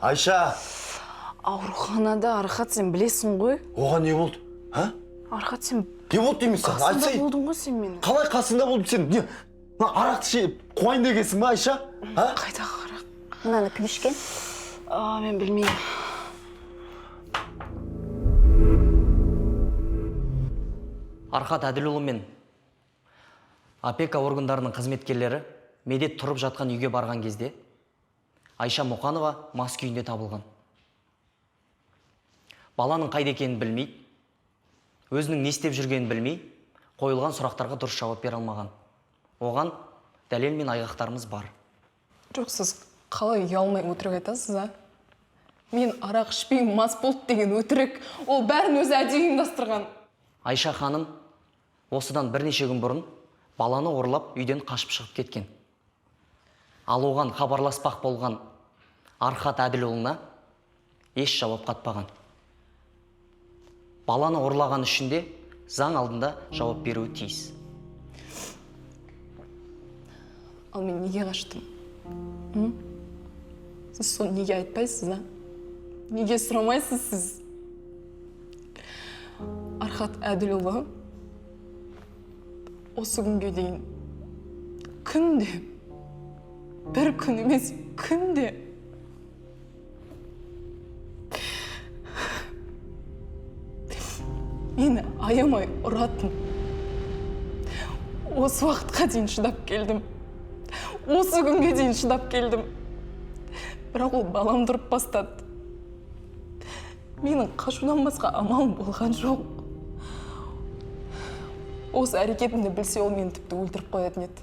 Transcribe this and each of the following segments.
Айша! Ауруханада Архат сен білесің ғой? Оған не болды? Архат сен Не болды деймін сен? қасында болдың ғой сен менің. Қалай қасында болдың сен? Не? Арақты шеп, қуайын дегенсің ба, Айша? Қайдағы арақ? Мынаны кім ішкен? Мен білмеймін. Архат Әділұлы мен опека органдарының қызметкерлері медет тұрып жатқан үйге барған кезде Айша Мұқанова мас күйінде табылған. Баланың қайда екенін білмей, өзінің не істеп жүргенін білмей, қойылған сұрақтарға дұрыс жауап бере алмаған. Оған дәлел мен айғақтарымыз бар. Жоқ, сіз қалай ұялмай өтірік айтасыз, а? Мен арақ ішпей мас болды деген өтірік, ол бәрін өзі әдейі ұйымдастырған. Айша ханым осыдан бірнеше күн бұрын баланы ұрлап үйден қашып шығып кеткен. Ал оған хабарласпақ болған Архат Әділұлына еш жауап қатпаған. Баланы ұрлаған үшін де заң алдында жауап беруі тиіс. Ал мен неге қаштым? Сіз соны неге айтпайсыз, а? Неге сұрамайсыз сіз? Архат Әділұлы осы күнге дейін күнде, бір күн емес күнде мені аямай ұратын. Осы уақытқа дейін шыдап келдім. Осы күнге дейін шыдап келдім. Бірақ ол баламды ұрып бастады. Менің қашудан басқа амалым болған жоқ. Осы әрекетімді білсе, ол мені тіпті өлтіріп қоятын еді.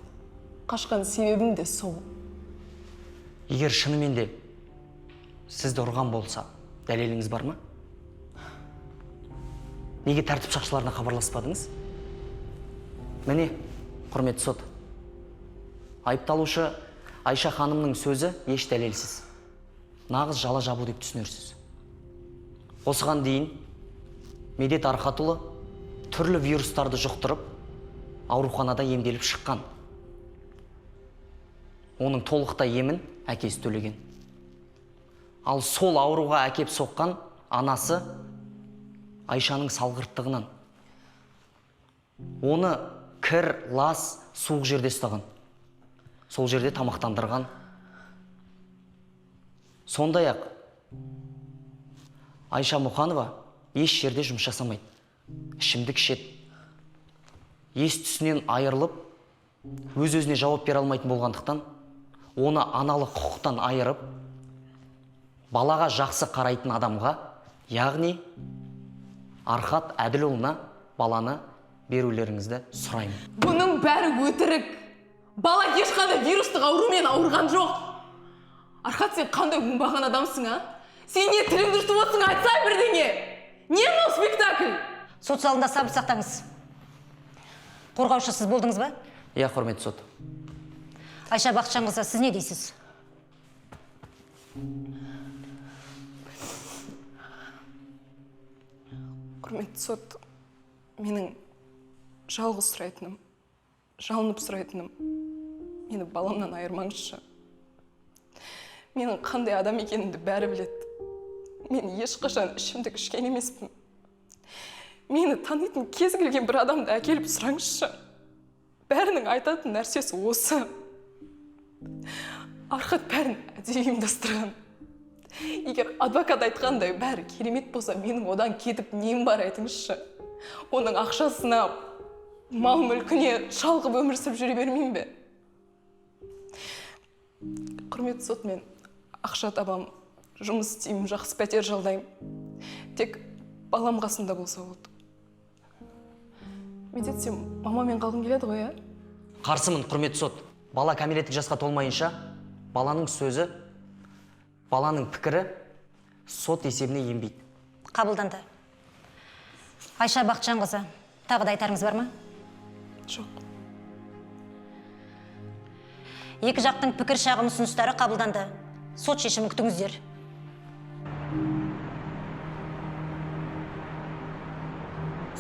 Қашқан себебім де сол. Егер шынымен де сізді ұрған болса, дәлеліңіз бар ма? Неге тәртіп сақшыларына хабарласпадыңыз? Міне, құрметті сот. Айыпталушы Айша ханымның сөзі еш дәлелсіз. Нағыз жала жабу деп түсінерсіз. Осыған дейін Медет Архатұлы түрлі вирустарды жұқтырып, ауруханада емделіп шыққан. Оның толықтай емін әкесі төлеген. Ал сол ауруға әкеп соққан анасы Айшаның салғырттығынан. Оны кір, лас, суық жерде ұстаған. Сол жерде тамақтандырған. Сондай-ақ Айша Мұқанова еш жерде жұмыс жасамайды. Ішімдік ішеді. Ес-түсінен айырылып, өз-өзіне жауап бере алмайтын болғандықтан, оны аналық құқықтан айырып, балаға жақсы қарайтын адамға, яғни Архат Әділұлына баланы берулеріңізді сұраймын. Бұның бәрі өтірік. Бала ешқандай вирустық аурумен ауырған жоқ. Архат, сен қандай оңбаған адамсың, а? Сен не тіліңді жұтып отырсың, айтса бірдеңе. Не мынау спектакль? Сот залында сабыр сақтаңыз. Қорғаушы сіз болдыңыз ба? Иә, құрметті сот. Айша Бақытжанқызы, сіз не дейсіз? Құрметті сот, менің жалғыз сұрайтыным, жалынып сұрайтыным, мені баламнан айырмаңызшы. Менің қандай адам екенімді бәрі біледі. Мен ешқашан ішімдік ішкен емеспін. Мені танитын кез келген бір адамды әкеліп сұраңызшы. Бәрінің айтатын нәрсесі осы. Архат бәрін әдейі ұйымдастырған. Егер адвокат айтқандай бәрі керемет болса, менің одан кетіп нем бар айтыңызшы. Оның ақшасына, мал мүлкіне шалғып өмір сүріп жүре бермеймін бе? Құрметті сот, мен ақша табам, жұмыс істеймін, жақсы пәтер жалдаймын. Тек балам қасында болса болды. Медет, сен мамамен қалғың келеді ғой, а? Қарсымын, құрметті сот. Бала кәмелеттік жасқа толмайынша, баланың сөзі, баланың пікірі сот есебіне енбейді. Қабылданды. Айша Бақытжанқызы, тағы да айтарыңыз бар ма? Жоқ. Екі жақтың пікір шағым ұсыныстары қабылданды. Сот шешімін күтіңіздер.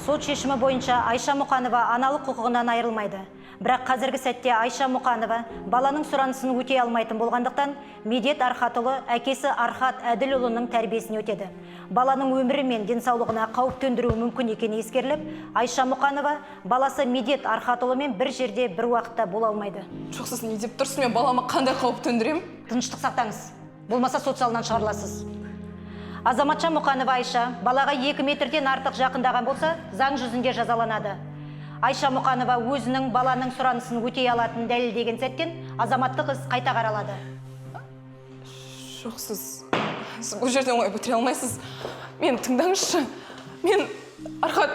Сот шешімі бойынша Айша Мұқанова аналық құқығынан айырылмайды. Бірақ қазіргі сәтте Айша Мұқанова баланың сұранысын өтей алмайтын болғандықтан, Медет Архатұлы әкесі Архат Әділұлының тәрбиесін өтеді. Баланың өмірі мен денсаулығына қауіп төндіруі мүмкін екені ескеріліп, Айша Мұқанова баласы Медет Архатұлымен бір жерде бір уақытта бола алмайды. Жоқ, сіз не деп тұрсыз, мен балама қандай қауіп төндірем? Тыныштық сақтаңыз. Болмаса сот залынан шығарыласыз. Азаматша Мұқанова Айша балаға 2 метрден артық жақындаған болса, заң жүзінде жазаланады. Айша Мұқанова өзінің баланың сұранысын өтей алатын дәлелдеген сәттен азаматтық іс қайта қаралады. Жоқ, сіз бұл жерден олай бітіре алмайсыз. Мен тыңдаңызшы. Мен Архат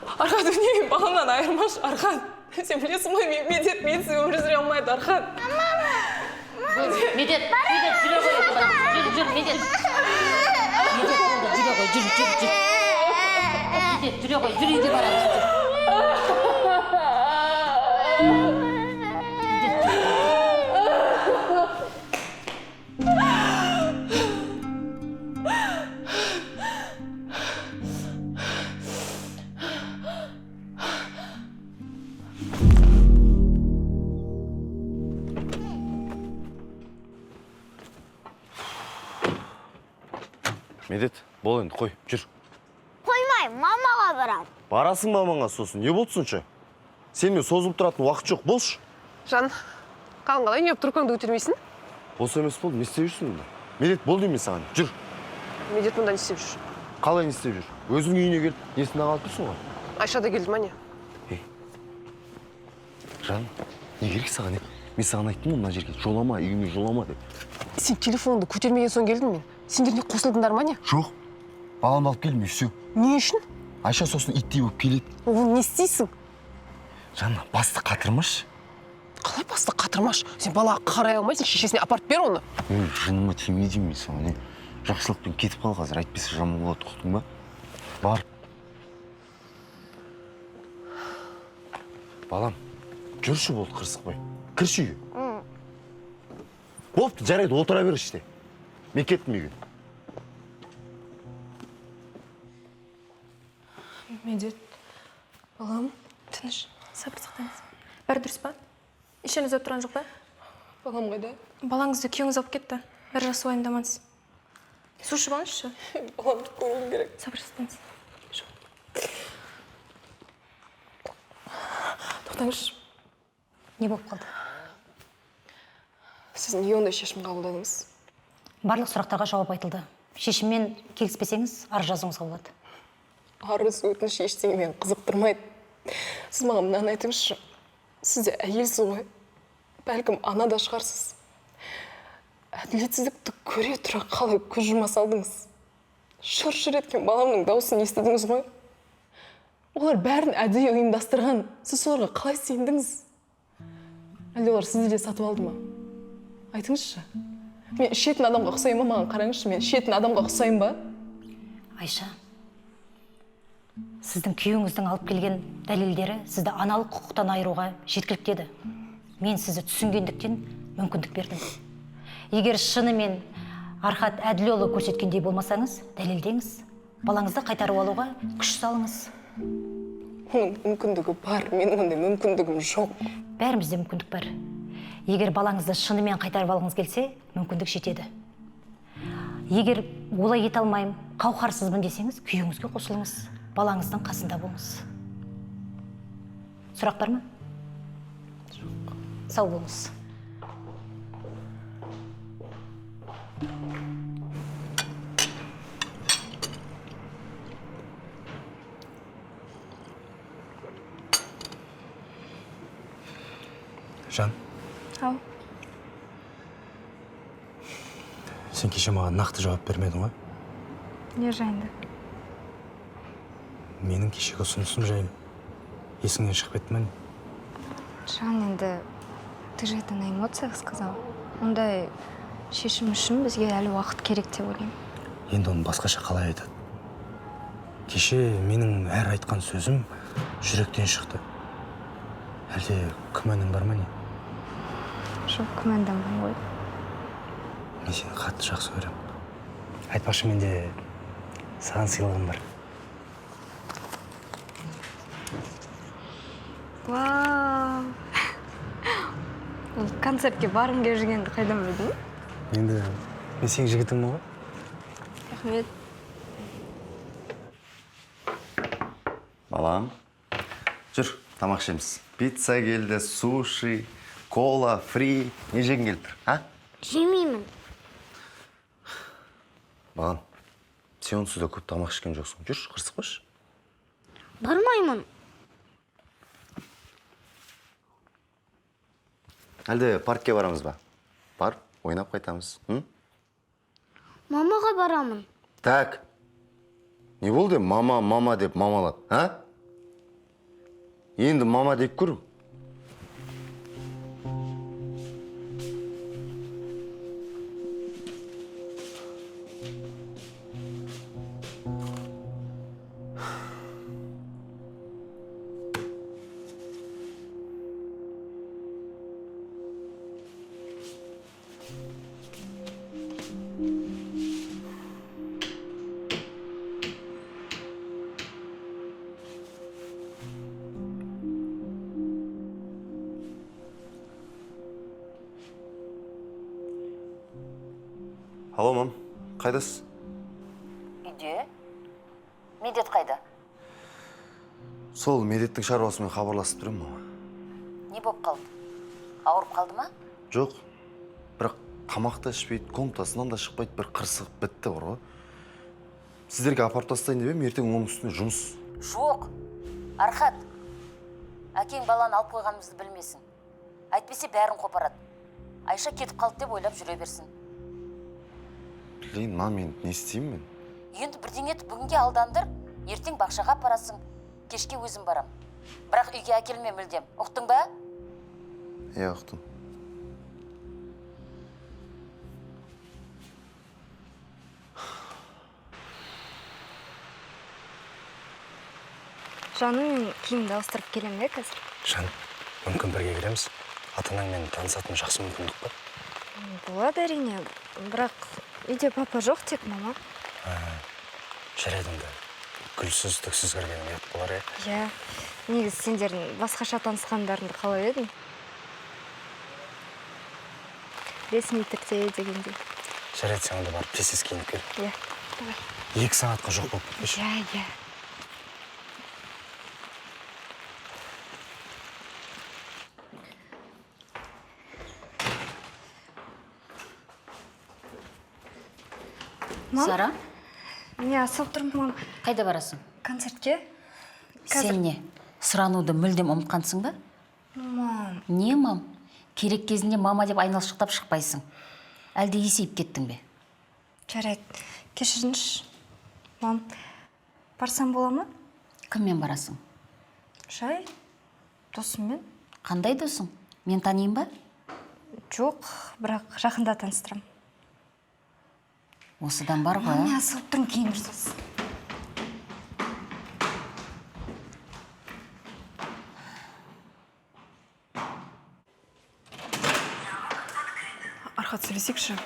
үнемі баламнан айырмаш. Архат, сен білесің ғой, Медет менсіз өмір сүре алмайды, Архат. Медет, жүре ғой. Жүр, Медет. Медет, жүре ғой, жүр үйге барамыз. Медет, бол енді, қой, жүр. Қоймай, мамаға барам. Барасың мамаңа сосын, не болды сонша? Сенімен созылып тұратын уақыт жоқ, болшы. Жан, қалай не тұрқаңды өтермейсің? Бос емес болды, не істеп жүрсің мұнда? Медет, бол деймін саған, жүр. Медет мұнда не істеп жүр? Қалай не істеп жүр? Өзің үйіне келіп, несіне қалып тұрсың ғой? Айша да келді ма не? Жан, не керек саған? Мен саған айттым ғой мына жерге, жолама, үйіме жолама деп. Сен телефонды көтермеген соң келдің мен. Сендер не қосылдыңдар ма не? Жоқ, баламды алып келдім, все. Не үшін? Айша сосын иттей болып келеді. Ол не істейсің? Жанна, басты қатырмаш. Қалай басты қатырмаш? Сен бала қарай алмайсың, шешесіне апарып бер оны. Мен жыныма тимейді мен саған, не? Жақсылықпен кетіп қал қазір, айтпесе жаман болады, құқтың ба? Бар. Балам, жүрші болды қырсықпай. Кірші үйге. Болыпты, жарайды, отыра бер іште. Мен кеттім үйге. Медет, балам, тыныш, сабыр сақтаңыз. Бәрі дұрыс па? Ешен үзіп тұрған жоқ па? Балам қайда? Балаңызды күйеуіңіз алып кетті. Бір жасы уайымдамаңыз. Су ішіп алыңызшы. Баламды көруім керек. Сабыр сақтаңыз. Тоқтаңызшы. Не болып қалды? Сіз неге ондай шешім қабылдадыңыз? Барлық сұрақтарға жауап айтылды. Шешіммен келіспесеңіз, арыз жазуыңызға болады. Арыз, өтініш ештеңе мені қызықтырмайды. Сіз маған мынаны айтыңызшы. Сіз де әйелсіз ғой. Бәлкім ана да шығарсыз. Әділетсіздікті көре тұра қалай көз жұма салдыңыз. Шыр-шыр еткен баламның дауысын естідіңіз ғой. Олар бәрін әдейі ұйымдастырған. Сіз соларға қалай сендіңіз? Әлде олар сізді де сатып алды ма? Айтыңызшы. Мен ішетін адамға ұқсайын ба? Маған қараңызшы, мен ішетін адамға ұқсайын ба? Айша, сіздің күйеуіңіздің алып келген дәлелдері сізді аналық құқықтан айыруға жеткілікті еді. Мен сізді түсінгендіктен мүмкіндік бердім. Егер шынымен Архат Әділұлы көрсеткендей болмасаңыз, дәлелдеңіз. Балаңызды қайтарып алуға күш салыңыз. Оның мүмкіндігі бар, менің ондай мүмкіндігім жоқ. Бәрімізде мүмкіндік бар. Егер балаңызды шынымен қайтарып алғыңыз келсе, мүмкіндік жетеді. Егер олай ете алмаймын, қауқарсызбын десеңіз, күйеуіңізге қосылыңыз. Балаңыздың қасында болыңыз. Сұрақ бар ма? Жоқ. Сау болыңыз. Жан. Ау. Сен кеше маған нақты жауап бермедің ғой? Не жайында? Менің кешегі ұсынысым жайлы. Есіңнен шығып кетті ме? Жан, енді ты же это на эмоциях сказал. Ондай шешім үшін бізге әлі уақыт керек деп ойлаймын. Енді оны басқаша қалай айтады? Кеше менің әр айтқан сөзім жүректен шықты. Әлде күмәнің бар ма не? Жоқ, күмәнданбаймын ғой. Мен сені қатты жақсы көремін. Айтпақшы, менде саған сыйлығым бар. Вау! концертке барғың келіп жүргенді қайдан білдің? Енді мен сенің жігітіңмін ғой. Рахмет. Балам, жүр, тамақ ішеміз. Пицца келді, суши, кола, фри. Не жегің келіп тұр, а? Жемеймін. Балам, сен онсыз да көп тамақ ішкен жоқсың. Жүр, қырсықпашы. Бармаймын. Әлде паркке барамыз ба? Бар, ойнап қайтамыз. Мамаға барамын. Так. Не болды? Мама деп мамалады, а? Енді мама деп көр. Алло, мам, қайдасыз? Үйде? Медет қайда? Сол медеттің шаруасымен хабарласып тұрмын, мама. Не болып қалды? Ауырып қалды ма? Жоқ, бірақ тамақ та ішпейді, комнатасынан да шықпайды, бір қырсық бітті бар ғой. Сіздерге апарып тастайын деп едім, ертең оның үстіне жұмыс. Жоқ. Архат. Әкең баланы алып қойғанымызды білмесін. Әйтпесе бәрін қопарады. Айша кетіп қалды деп ойлап жүре берсін. Білейін, мам, мен не істеймін мен? Енді бірдеңе етіп бүгінге алдандыр, ертең бақшаға апарасың, кешке өзім барам. Бірақ үйге әкелме мүлдем. Ұқтың ба? Иә, ұқтым. Жаным, мен киімді ауыстырып келем бе қазір? Жан, мүмкін бірге келеміз. Ата-анаңмен танысатын жақсы мүмкіндік па? Болады әрине, бірақ үйде папа жоқ, тек мама. Жарайды онда. Гүлсіз, түксіз кірген ұят болар, е? Иә, негізі сендердің басқаша танысқандарыңды қалай едің? Ресми түрде дегендей. Жарайды, сен онда барып тез киініп кел. Иә, давай. 2 сағатқа жоқ болып кетпеші. Иә. Сара, Мен асығып тұрмын, мам. қайда барасың? Концертке? Сен не? Сұрануды мүлдем ұмытқансың ба? Мам. Не, мам? Керек кезінде мама деп айналшықтап шықпайсың. Әлде есейіп кеттің бе? Жарайды, кешіріңізші. Мам, барсам бола ма? Кіммен барасың? Жай, досыммен. Қандай досың? Мен танийын ба? Жоқ, бірақ жақында таныстырам. Осыдан бар ғой. Мен асығып тұрмын, кейін ұрсасыз. Архат, сөйлесейікші.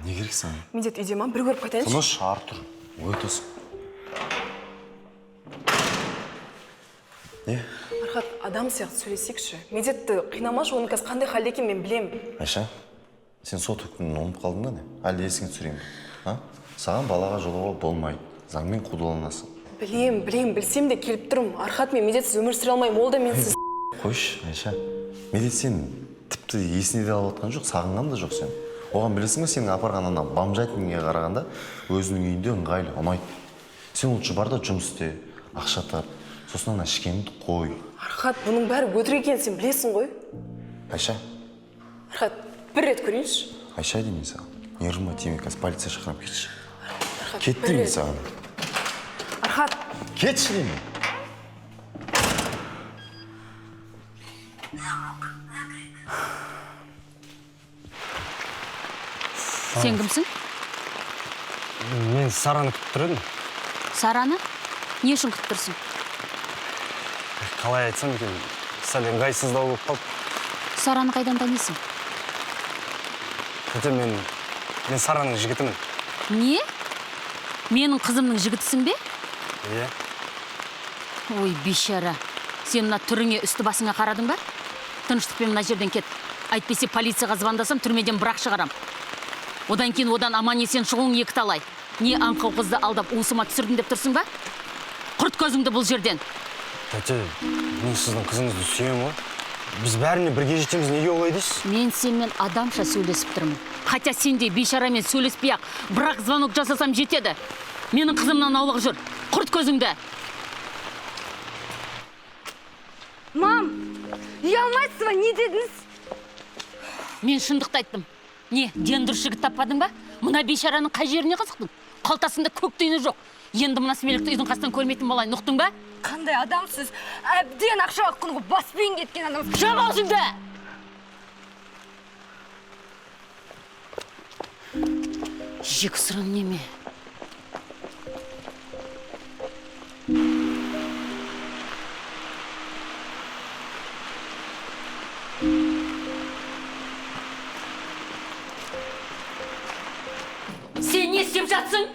Не керек саған? Медет үйде ма? Бір көріп қайтайыншы. Тыныш, Артур. Өйтесің. Не? Архат, адам сияқты сөйлесейікші. Медетті қинамашы, оның қазір қандай халде екен мен білем. Айша, сен сот үкімін ұмытып қалдың ба не? Әлде есіңе түсірейін бе? Саған балаға жолауға болмайды. Заңмен қудаланасың. Білем, білсем де келіп тұрмын. Архат, мен медетсіз өмір сүре алмаймын, ол да менсіз. Қойшы, Айша. Медет сен тіпті есіне де алып отқан жоқ, сағынған да жоқ сен. Оған білесің бе, сенің апарған ана бомжатинге қарағанда өзінің үйінде ыңғайлы, ұнайды. Сен лучше бар да жұмыс істе, ақша тап, сосын ана ішкеніңді қой. Архат, бұның бәрі өтірік екенін сен білесің ғой. Айша. Архат, бір рет көрейінші. Айша деймін саған. Не ұрма тиме, қазір полиция шақырып келші. Архат, Кет деймін саған. Архат. Кетші деймін. Сен кімсің? Мен Сараны күтіп тұр едім. Сараны? Не үшін күтіп тұрсың? Қалай айтсам екен, сәл ыңғайсыздау болып қалды. Сараны қайдан танисың? Тәте, мен Сараның жігітімін. Не? Менің қызымның жігітісің бе? Иә. Ой, бейшара. Сен мына түріңе, үсті басыңа қарадың ба? Тыныштықпен мына жерден кет. Әйтпесе полицияға звондасам, түрмеден бірақ шығарам. Одан кейін одан аман есен шығуың екі талай. Не аңқау қызды алдап уысыма түсірдім деп тұрсың ба? Құрт көзіңді бұл жерден. Тәте, мен сіздің қызыңызды сүйемін ғой. Біз бәріне бірге жетеміз, неге олай дейсіз? Мен сенмен адамша сөйлесіп тұрмын. Хотя сендей бейшарамен сөйлеспей-ақ, бірақ звонок жасасам жетеді. Менің қызымнан аулақ жүр. Құрт көзіңді. Мам, ұялмайсыз ба, не дедіңіз? Мен шындықты айттым. Не, ден дұрыс жігіт таппадың ба? Мына бейшараның қай жеріне қызықтың? Қалтасында көк тиыны жоқ. Енді мына смелікті үйдің қасынан көрмейтін болайын, ұқтың ба? Қандай адамсыз? Әбден ақшаға құнығып баспен кеткен адам. Жап аузыңды! Жек сырын неме? Сен не істеп жатсың?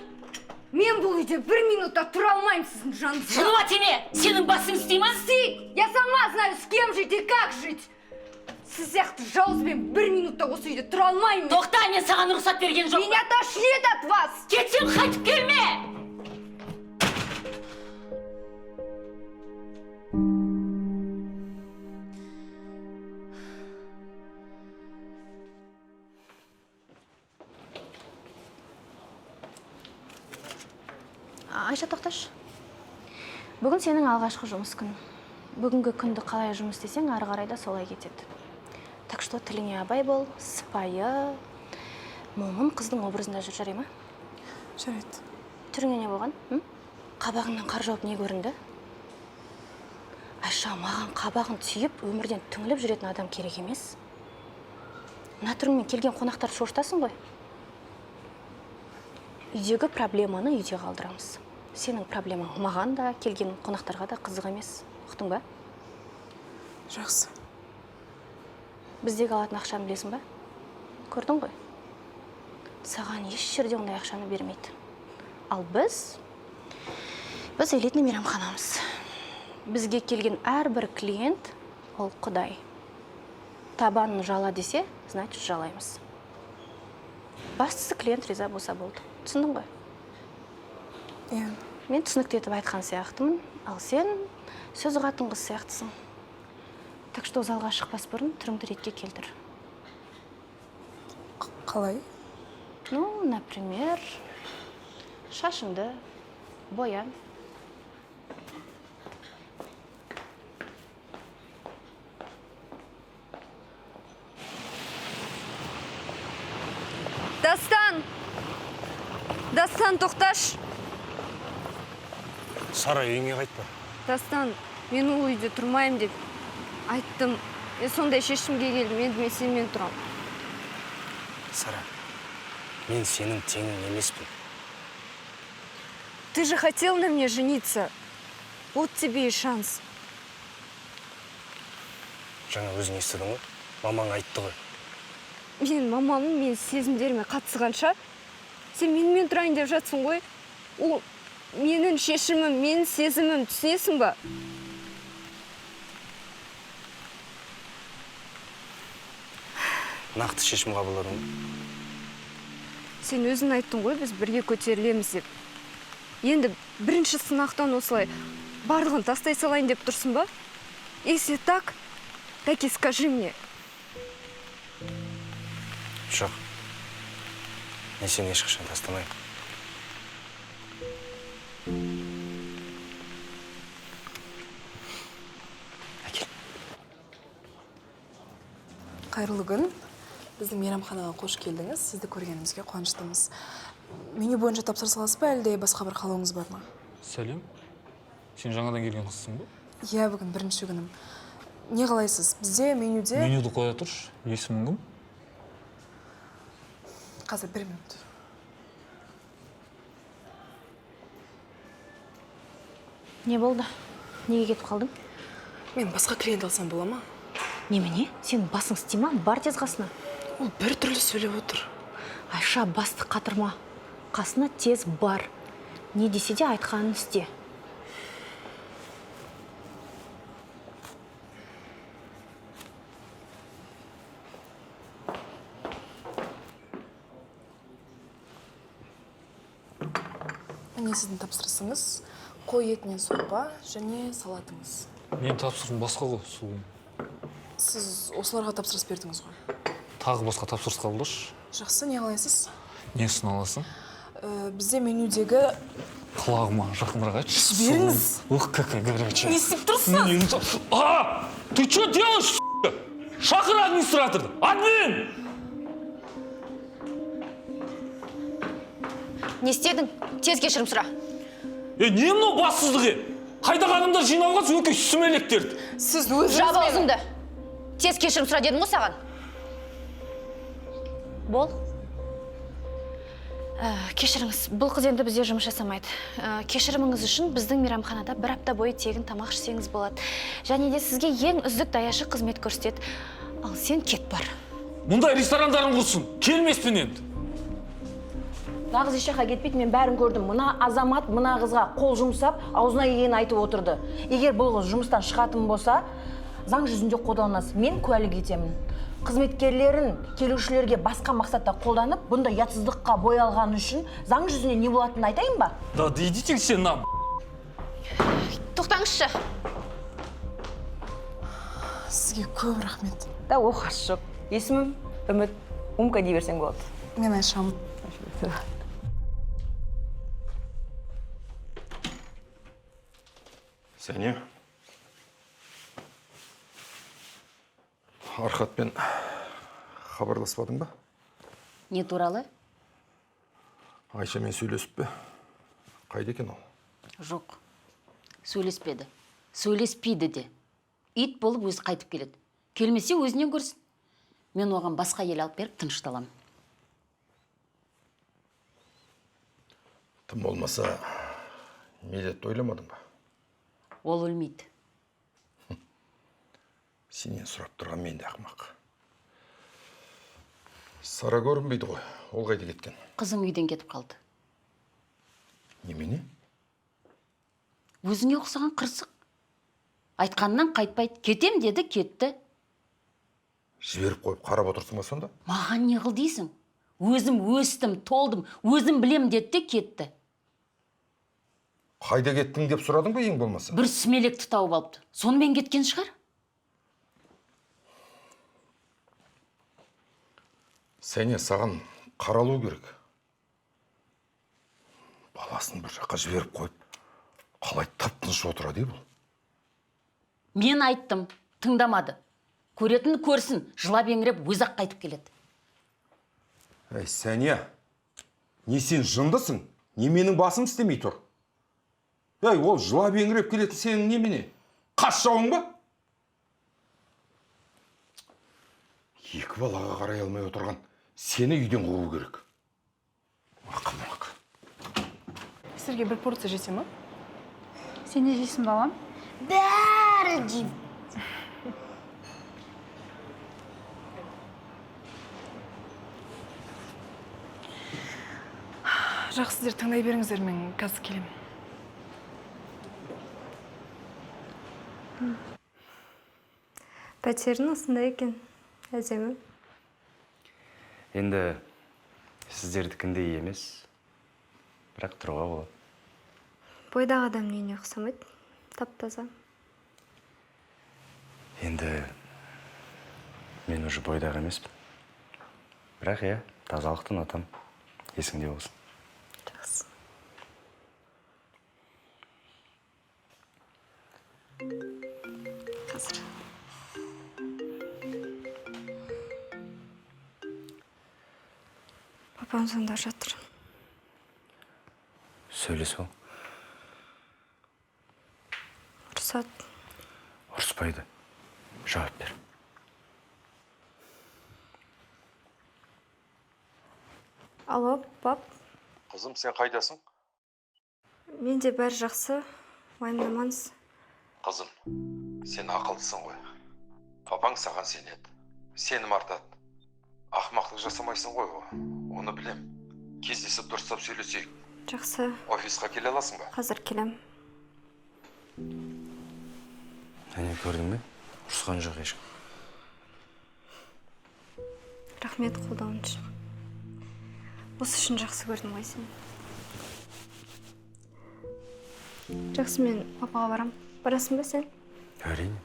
Мен бұл үйде бір минутта тұра алмаймын сіздің жаныңызға. Шыныма тиме! Сенің басың істей ма? Стик, я сама знаю, с кем жить и как жить. Сіз сияқты жауызбен бір минутта осы үйде тұра алмаймын. Тоқта, мен саған рұқсат берген жоқ. Меня тошнит от вас. Кетсең қайтып келме! Айша, тоқташ. Бүгін сенің алғашқы жұмыс күн. Бүгінгі күнді қалай жұмыс істесең, ары қарай да солай кетеді. Так что тіліңе абай бол, сыпайы, момын қыздың образында жүр, жарай ма? Жарайды. Түріңе не болған? Қабағыңнан қар жауып не көрінді? Айша, маған қабағын түйіп, өмірден түңіліп жүретін адам керек емес. Мына түріңмен келген қонақтар шошытасың ғой. Үйдегі проблеманы үйде қалдырамыз. Сенің проблемаң маған да, келген қонақтарға да қызық емес. Ұқтың ба? Жақсы. Біздегі алатын ақшаны білесің ба? Көрдің ғой? Саған еш жерде ондай ақшаны бермейді. Ал біз элитный мейрамханамыз. Бізге келген әрбір клиент ол құдай. Табанын жала десе, значит, жалаймыз. Бастысы клиент риза болса болды. Түсіндің ғой? Иә. Мен түсінікті етіп айтқан сияқтымын, ал сен сөз ұғатын қыз сияқтысың. Так что залға шықпас бұрын түріңді ретке келтір. Қалай? Ну, например, шашыңды боя. Дастан, тоқташ. Сара, үйіңе қайтпа. Дастан, мен ол үйде тұрмайым деп айттым. Мен сондай шешімге келдім, енді мен сенімен тұрам. Сара, мен сенің теңің емеспін. Ты же хотел на мне жениться. Вот тебе и шанс. Жаңа өзің естідің ғой? Мамаң айтты ғой. Мен мамамның мен сезімдеріме қатысығанша, сен менімен тұрайын деп жатсың ғой. Ол менің шешімім, менің сезімім, түсінесің ба? Нақты шешім қабылдадың ғой? Сен өзің айттың ғой, біз бірге көтерілеміз деп. Енді бірінші сынақтан осылай барлығын тастай салайын деп тұрсың ба? Если так, так и скажи мне. Жоқ. Мен сені ешқашан тастамайым. Әкел. Қайырлы күн. Біздің мейрамханаға қош келдіңіз. Сізді көргенімізге қуаныштымыз. Меню бойынша тапсырыс аласыз ба, әлде басқа бір қалауыңыз бар ма? Сәлем. Сен жаңадан келген қызсың ба? Иә, бүгін бірінші күнім. Не қалайсыз? Бізде менюде... Менюді қоя тұршы. Есімің кім? Қазір бір минут. Не болды? Неге кетіп қалдың? Мен басқа клиент алсам бола ма? Немене? Сен басың істей ма? Бар тез қасына. Ол бір түрлі сөйлеп отыр. Айша, басты қатырма. Қасына тез бар. Не десе де айтқанын істе. міне сіздің тапсырысыңыз. Қой етінен сорпа және салатыңыз. Мен тапсырым басқа ғой, сұлуым. Сіз осыларға тапсырыс бердіңіз ғой. Тағы басқа тапсырыс қабылдашы. Жақсы, не қалайсыз? Несін аласың? Бізде менюдегі... Құлағыма жақынырақ айтшы. Жіберіңіз. Ух, какая горячая. Не істеп тұрсыз? А! Ты что делаешь, с***? Шақыр администраторды. Админ! Не істедің? Тез кешірім сұра. Не мынау бассыздығы? Қайда адамдар жиналған өңкей сүмелектерді. Сіз өзіңіз... Жап аузыңды. Тез кешірім сұра дедім ғой саған. Бол. Кешіріңіз, бұл қыз енді бізде жұмыс жасамайды. Кешіріміңіз үшін біздің мейрамханада бір апта бойы тегін тамақ ішсеңіз болады. Және де сізге ең үздік даяшы қызмет көрсетеді. Ал сен кет бар. Мұндай ресторандарын құрсын. Келмеспін енді. Нағыз ешаққа кетпейді, мен бәрін көрдім. Мына азамат мына қызға қол жұмсап, аузына келгенін айтып отырды. Егер бұл қыз жұмыстан шығатын болса, заң жүзінде қолданасыз. Мен куәлік етемін. Қызметкерлерін келушілерге басқа мақсатта қолданып, бұнда ұятсыздыққа бой алғаны үшін заң жүзінде не болатынын айтайын ба? Да идите сен нам. Тоқтаңызшы. Сізге көп рахмет. Да, оқасы жоқ. Есімім Үміт. Умка дей берсең болады. Мен Айшам. Сәне, Архатпен хабарласпадың ба? Не туралы? Айшамен сөйлесіп пе? Қайда екен ол? Жоқ. Сөйлеспеді. Сөйлеспейді де. Ит болып өзі қайтып келеді. Келмесе өзінен көрсін. Мен оған басқа ел алып беріп тынышталамын. Тым болмаса, Медетті ойламадың ба? Ол өлмейді. Сенен сұрап тұрған мен де ақымақ. Сара көрінбейді ғой, ол қайда кеткен? Қызым үйден кетіп қалды. Немене? Өзіңе ұқсаған қырсық. Айтқаннан қайтпайды. Кетем деді, кетті. Жіберіп қойып қарап отырсың ба сонда? Маған не қыл дейсің? Өзім өстім, толдым, өзім білем деді де кетті. Қайда кеттің деп сұрадың ба ең болмаса? Бір сүмелекті тауып алыпты. Сонымен кеткен шығар. Сәне, саған қаралу керек. Баласын бір жаққа жіберіп қойып, қалай тып-тыныш отырады бұл? Мен айттым, тыңдамады. Көретін көрсін, жылап еңіреп өзі-ақ қайтып келеді. Әй, Сәне, не сен жындысың? Не менің басым істемей тұр? Әй, ол жылап еңіреп келетін сенің немене? Қас жауың ба? Екі балаға қарай алмай отырған сені үйден қуу керек. Ақымақ. Сізге бір порция жесе ма? Сен не жейсің, балам? Бәрі жейм. Жақсы, сіздер тыңдай беріңіздер, мен қазір келемін. Пәтерің осындай екен, әдемі. Енді сіздердікіндей емес, бірақ тұруға болады. Бойдағы адам нейіне ұқсамайды, тап-таза. Енді мен уже бойдағы емеспін. Бірақ тазалықтың атам, есіңде болсын. Жақсы. Қазір. Папам сонда жатыр. Сөйлесу. Ұрсады. Ұрыспайды. Жауап бер. Алло, пап. Қызым, сен қайдасың? Менде бәрі жақсы, уайымдамаңыз. Қызым, сен ақылдысың ғой. Папаң саған сенеді. Сенім артады. Ақымақтық жасамайсың ғой о. Оны білем. Кездесіп дұрыстап сөйлесейік. Жақсы. Офисқа келе аласың ба? Қазір келем. Әне көрдің бе? Ұрысқан жоқ ешкім. Рахмет қолдауың үшін. Осы үшін жақсы көрдім ғой сені. Жақсы, мен папаға барам. Барасың ба сен? Әрине.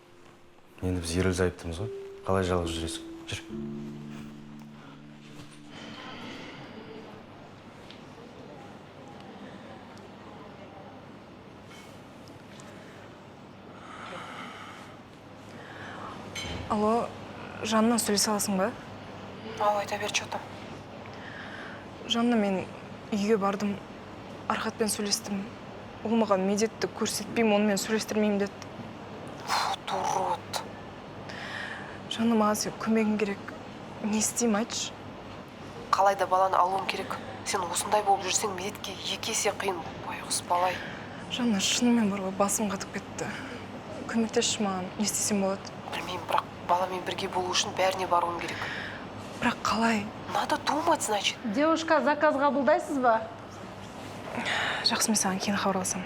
Енді біз ерлі зайыптымыз ғой. Қалай жалғыз жүресің? Жүр. Алло, Жанна, сөйлесе аласың ба? Ал, айта бер, что там? Жанна, мен үйге бардым, Архатпен сөйлестім. Ол маған медетті көрсетпеймін, онымен сөйлестірмеймін деді. Дурот. Жанна, маған сен көмегің керек. Не істеймін, айтшы? Қалайда баланы алуым керек. Сен осындай болып жүрсең, медетке 2 есе қиын. Байғұс балай. Жанна, шынымен бар ғой, басым қатып кетті. Көмектесші маған, не істесем болады? Білмеймін, бірақ баламен бірге болу үшін бәріне баруым керек. Бірақ қалай? Надо думать, значит. Девушка, заказ қабылдайсыз ба? Жақсы, мен саған кейін хабарласам.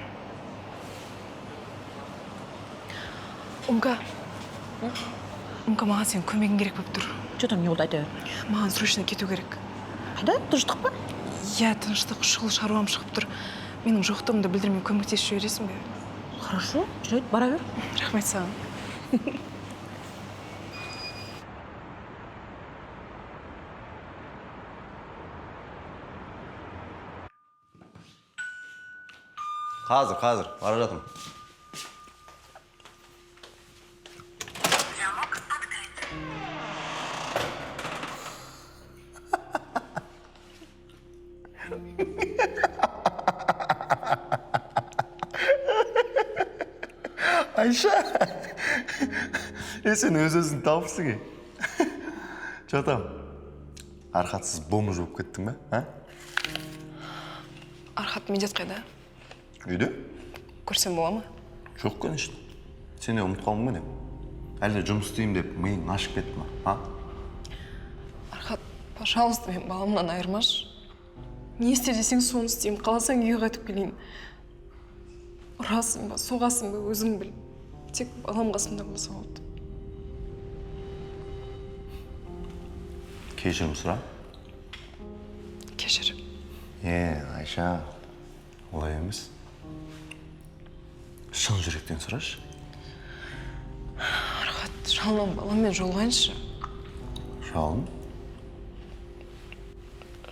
Умка, маған сен көмегің керек болып тұр. Что там не удайды? Маған срочно кету керек. Қайда? Тыныштық па? Иә, тыныштық, шұғыл шаруам шығып тұр. Менің жоқтығымды білдірмей көмектесіп жібересің бе? Хорошо, жүреді, бара бер. Рахмет саған. Қазір, бара жатырмын. Айша, сен өз-өзің тауыпсың е. Жатам, Архатсыз бомж болып кеттің бе? Архат медет қайда? Үйде? Көрсем бола ма? Жоқ, конечно. Сен ұмытып қалдың ба не? Әлде жұмыс істеймін деп миың ашып кетті ма? Архат, пожалуйста, мен баламнан айырмашы. Не істе десең соны істеймін, қаласаң үйге қайтып келейін. Ұрасың ба, соғасың ба, өзің біл. Тек балам қасымда болса болды. Кешірім сұра. Кешір. Айша, олай емес. Шын жүректен сұрашы. Архат, жалынам, баламмен жолғайыншы. Жалын?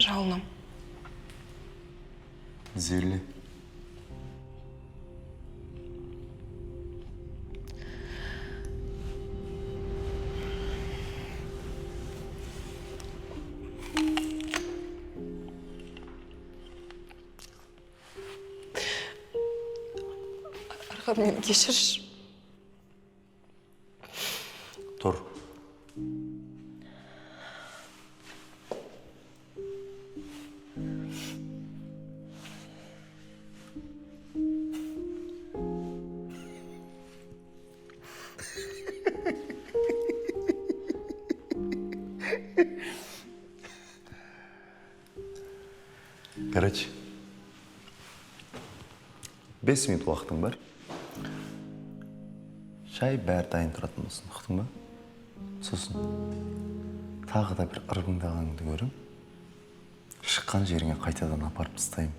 Жалынам. Зерлі. Архат, мені кешірші. Тұр. Короче, 5 минут уақытың бар. Шай бәрі дайын тұратын болсын, ұқтың ба? Сосын тағы да бір ырғыңдағаныңды көрім. Шыққан жеріңе қайтадан апарып тастаймын.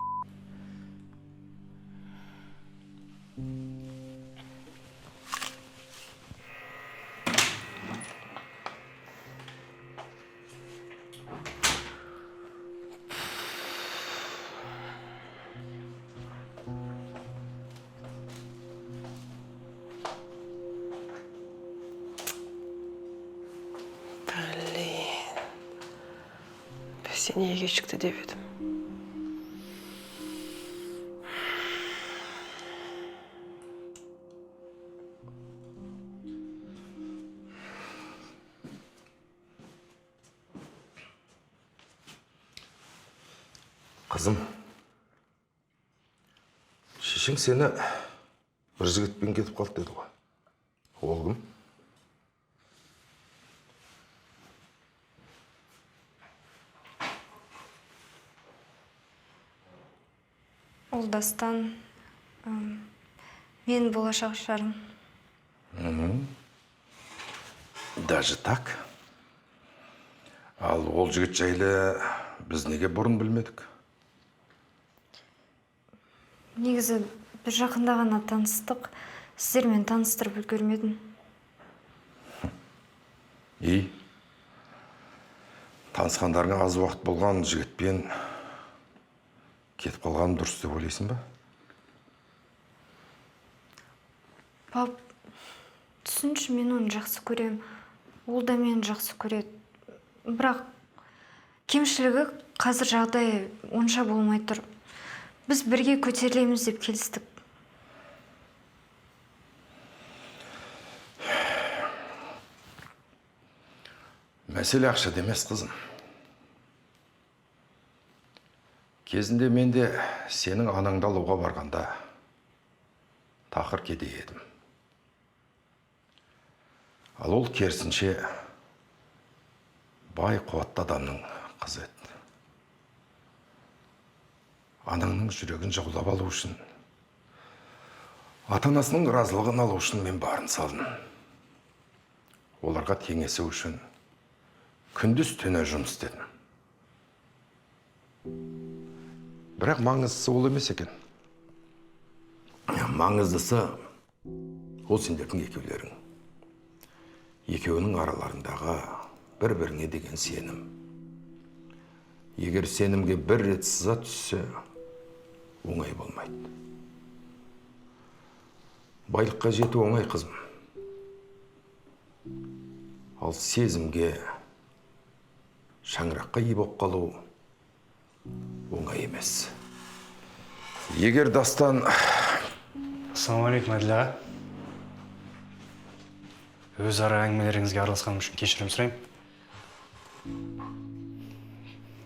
Сен неге шықты деп едім. Қызым, шешең сені бір жігітпен кетіп қалды деді ғой. Ол кім? Ол Дастан, мен болашақ жарым. Даже так? Ал ол жігіт жайлы біз неге бұрын білмедік? Негізі Бір жақында ғана таныстық. Сіздермен таныстырып үлгермедім. Танысқандарыңа аз уақыт болған жігітпен кетіп қалғаным дұрыс деп ойлайсың ба? Пап, түсінші, мен оны жақсы көрем. Ол да мені жақсы көреді. Бірақ кемшілігі қазір жағдай онша болмай тұр. Біз бірге көтерілеміз деп келістік. Мәселе ақшада емес, қызым. Кезінде мен де сенің анаңды алуға барғанда тақыр кедей едім. Ал ол керісінше бай қуатты адамның қызы еді. Анаңның жүрегін жаулап алу үшін, ата-анасының разылығын алу үшін мен барын салдым. Оларға теңесу үшін күндіз түні жұмыс істедім. Бірақ маңыздысы ол емес екен. Маңыздысы ол сендердің екеулерің. Екеуінің араларындағы бір-біріне деген сенім. Егер сенімге бір рет сыза түссе, оңай болмайды. Байлыққа жету оңай, қызым. Ал сезімге, шаңыраққа ие болып қалу оңай емес. Егер Дастан... Ассалаумағалейкум, Әділ аға. Өзара әңгімелеріңізге араласқаным үшін кешірім сұраймын.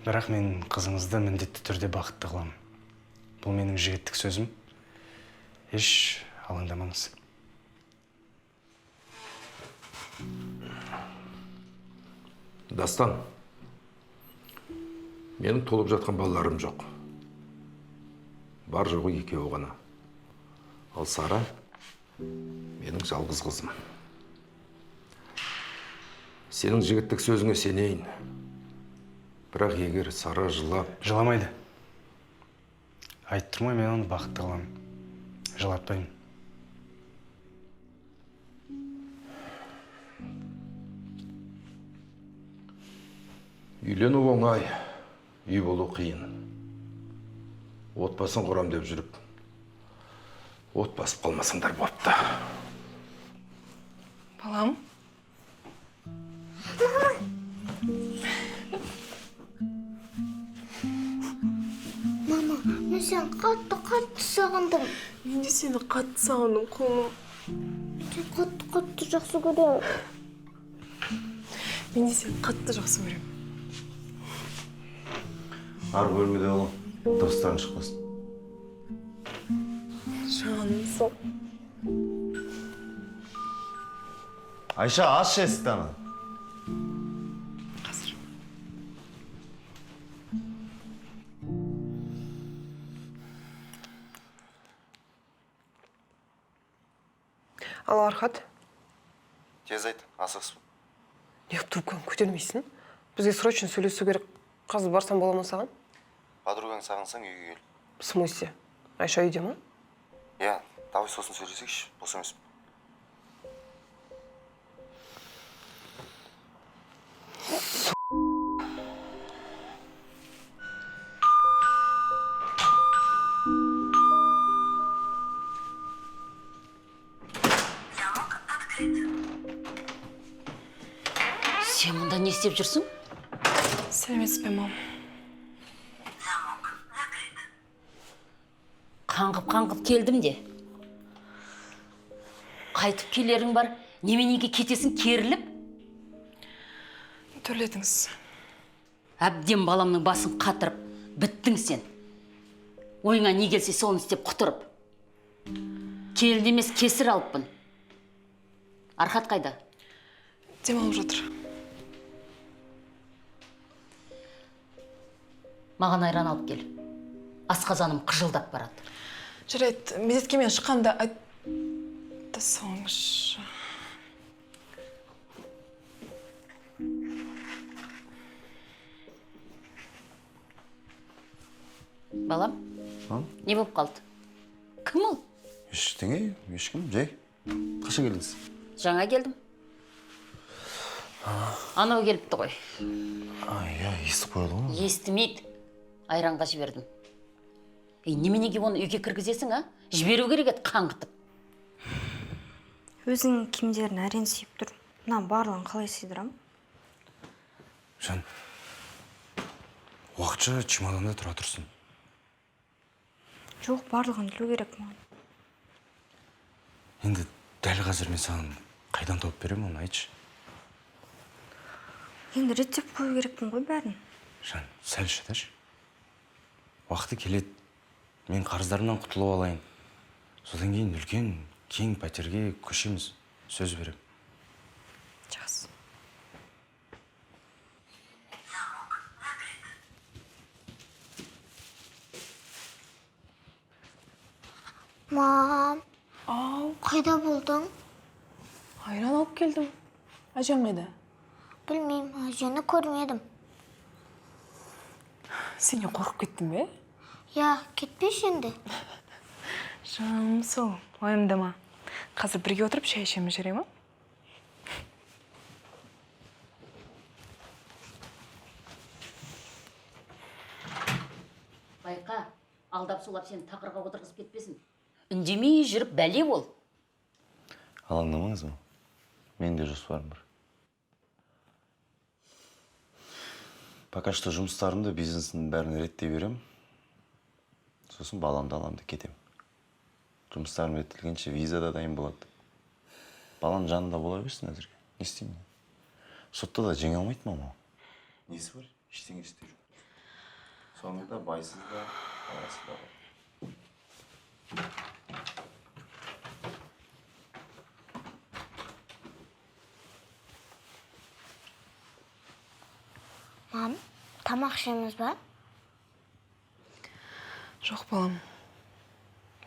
Бірақ мен қызыңызды міндетті түрде бақытты қыламын. Бұл менің жігіттік сөзім. Еш алаңдамаңыз. Дастан, менің толып жатқан балаларым жоқ. Бар жоғы екеуі ғана. Ал Сара менің жалғыз қызым. Сенің жігіттік сөзіңе сенейін. Бірақ егер Сара жылап... Жыламайды. Айтып тұрмай, мен оны бақытты қыламын. Жылатпаймын. Үйлену оңай, үй болу қиын. Отбасын құрам деп жүріп, отбасып қалмасаңдар болыпты. Балам? Мама, мен сені қатты сағындым. Мен де сені қатты сағындым, құлым. Сені қатты жақсы көрем. Мен де сені қатты жақсы көрем. Ар бөлмеде олым. Дыбыстан шықпасын. Жаным сол. Айша, ас ішесіз ана. Қазір. Ал Архат, Тез айт, асығыспын. неғып трубканы көтермейсің? Бізге срочно сөйлесу керек. Қазір барсам бола ма саған? Подругаң сағынсаң үйге кел. В смысле? Айша үйде ма? Я, давай сосын сөйлесейікші, бос емес. Сен мұнда не істеп жүрсің? Сәлеметсіз бе, мам? Қаңғып келдім де. Қайтып келерің бар, неменеге кетесің керіліп? Төрлетіңіз. Әбден баламның басын қатырып, біттің сен. Ойыңа не келсе соны істеп құтырып. Келін емес кесір алыппын. Архат қайда? Демалып жатыр. Маған айран алып кел. Асқазаным қыжылдап барады. Жарайды, медетке мен шыққанда айта салыңызшы. Балам, не болып қалды? Кім ол? Ештеңе, ешкім, жай. Қашан келдіңіз? Жаңа келдім. Анау келіпті ғой. Иә, естіп қойды ғой. Естімейді. Айранға жібердім. Неменеге оны үйге кіргізесің, а? Жіберу керек еді қаңғытып. Өзің кимдерін әрең сүйіп тұр. Мына барлығын қалай сыйдырам? Жан, уақытша чемоданда тұра тұрсын. Жоқ, барлығын білу керек маған. Енді дәл қазір мен саған қайдан тауып беремін, оны айтшы. Енді реттеп қою керекпін ғой бәрін. Жан, сәл шыдашы. Уақыты келеді. Мен қарыздарымнан құтылып алайын. Содан кейін үлкен, кең пәтерге көшеміз. Сөз берем. Жақсы. Мам, Ау, қайда болдың? айран алып келдім. Әжең қайда? Білмеймін, әжені көрмедім. Сен қорқып кеттің бе? Я, кетпеш енді. Жаным сол, уайымдама. Қазір бірге отырып шай ішеміз, жарай ма? Байқа, алдап сулап сені тақырға отырғызып кетпесін. Үндемей жүріп бәле бол. Алаңдамаңыз ба? Мен де жоспарым бар. Пока что жұмыстарымды, бизнесін бәрін реттей берем. Сосын баламды аламын да кетем. Жұмыстарым реттелгенше виза да дайын болады. Балам жанында бола берсін әзірге. Не істеймін? Сотта да жеңе алмайды мама. Несі бар? Ештеңе істеу жоқ. Соңында байсыз да, баласы да бар. Мам, тамақ ішеміз ба? Жоқ, балам.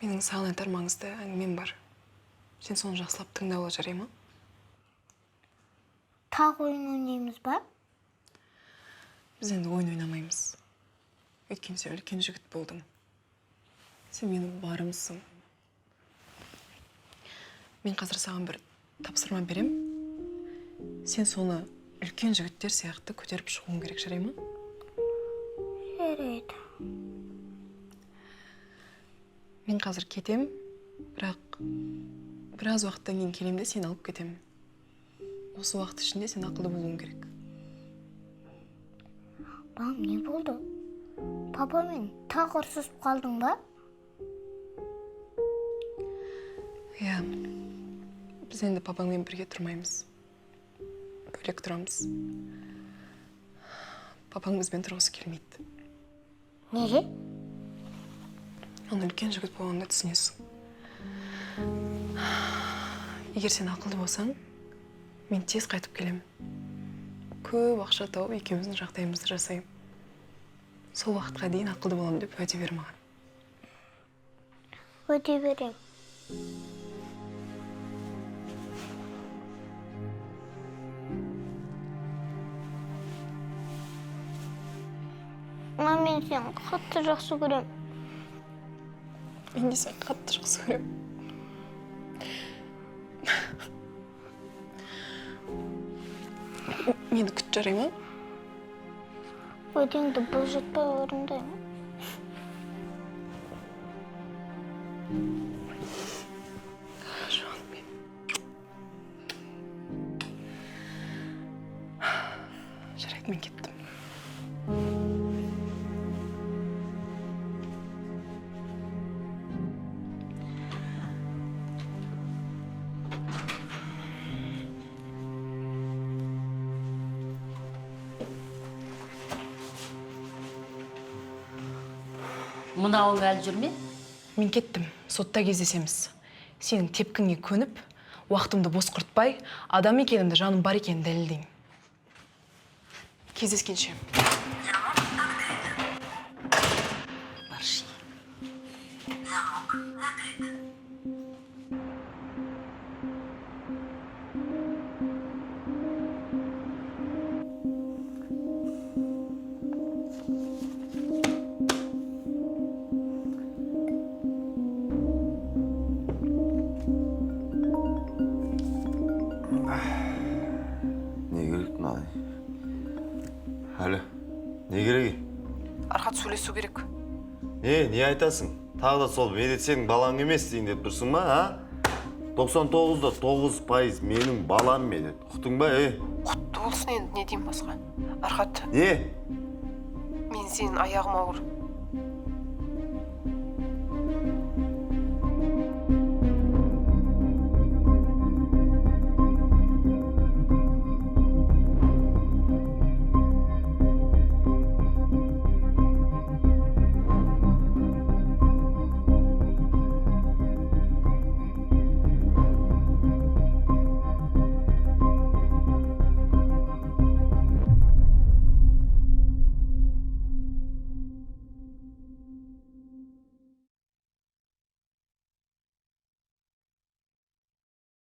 Менің саған айтар маңызды әңгімем бар. Сен соны жақсылап тыңдап ал, жарай ма? Тағы ойын ойнаймыз ба? Біз енді ойын ойнамаймыз. Өйткені сен үлкен жігіт болдың. Сен менің барымсың. Мен қазір саған бір тапсырма берем. Сен соны үлкен жігіттер сияқты көтеріп шығуың керек, жарай ма? Жарайды. Мен қазір кетем, бірақ біраз уақыттан кейін келем де сені алып кетем. Осы уақыт ішінде сен ақылды болуың керек. Мам, не болды? Папамен тағы ұрсысып қалдың ба? Иә, біз енді папаңмен бірге тұрмаймыз. Бөлек тұрамыз. Папаң бізбен тұрғысы келмейді. Неге? Оны үлкен жігіт болғанда түсінесің. Егер сен ақылды болсаң, мен тез қайтып келем. Көп ақша тауып екеуміздің жағдайымызды жасаймын. Сол уақытқа дейін ақылды боламын деп уәде бер маған. Уәде берем. Мам, мен сені қатты жақсы көрем. Мен де сені қатты жақсы көрем. Мені күт, жарай ма? Уәдеңді бұлжытпай орындаймын. Жаным менің. Жарайды, мен кеттім. Мынауың әлі жүрме? Мен кеттім, сотта кездесеміз. Сенің тепкіңе көніп, уақытымды бос құртпай, адам екенімді, жаным бар екенін дәлелдеймін. Кездескенше. Баршы. Не керек? Архат сөйлесу керек. Не айтасың? Тағы да сол медет сенің балаң емес дейін деп тұрсың ба, а? 99-да 9% менің балам медет. Ұқтың ба, Құтты болсын енді, не деймін басқа. Архат, Не? мен сенің аяғым ауыр.